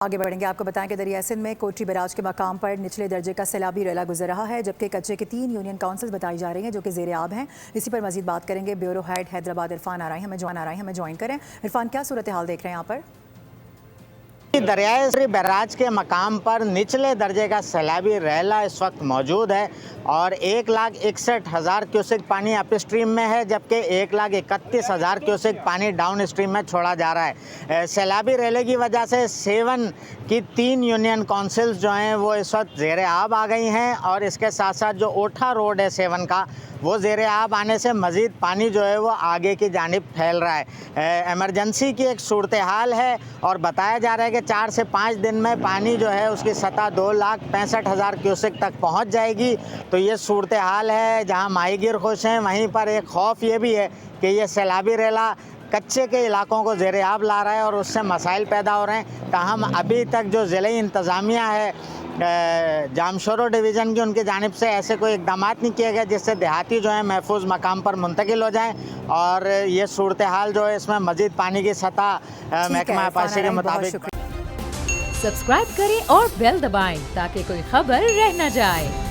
आगे बढ़ेंगे। आपको बताएं कि दरिया सिंध में कोटरी बैराज के मकाम पर निचले दर्जे का सैलाबी रेला गुजर रहा है, जबकि कच्चे की 3 यूनियन काउंसिल बताई जा रही हैं जो कि ज़ेरे आब हैं। इसी पर मजीद बात करेंगे। ब्यूरो हेड हैदराबाद इरफान आ रहे हैं, हमें ज्वाइन करें। इरफान, क्या सूरत हाल देख रहे हैं यहाँ पर? दरियाई बैराज के मकाम पर निचले दर्जे का सैलाबी रेला इस वक्त मौजूद है और 1,61,000 क्यूसेक पानी अप स्ट्रीम में है, जबकि 1,31,000 क्यूसेक पानी डाउन स्ट्रीम में छोड़ा जा रहा है। सैलाबी रेले की वजह से सेवन की 3 यूनियन काउंसिल्स जो हैं वो इस वक्त ज़ेरे आब आ गई हैं और इसके साथ साथ जो ओठा रोड है सेवन का, वो ज़ेरे आब आने से मज़ीद पानी जो है वो आगे की जानिब फैल रहा है। एमरजेंसी की एक सूरत हाल है और बताया जा रहा है कि 4 से 5 दिन में पानी जो है उसकी सतह 2,65,000 क्यूसेक तक पहुंच जाएगी। तो ये सूरत हाल है जहां माहीगीर खुश हैं, वहीं पर एक खौफ ये भी है कि ये सैलाबी रेला कच्चे के इलाकों को ज़ेरे आब ला रहा है और उससे मसाइल पैदा हो रहे हैं। ताहम अभी तक जो ज़िले इंतज़ामिया है जामशोरो डिवीज़न की, उनकी जानिब से ऐसे कोई इकदाम नहीं किए गए जिससे देहाती जो है महफूज मकाम पर मुंतकिल हो जाएं और ये सूरत हाल जो है इसमें मज़ीद पानी की सतह महकमा आबपाशी के मुताबिक। सब्सक्राइब करें और बेल दबाएं ताकि कोई खबर रह न जाए।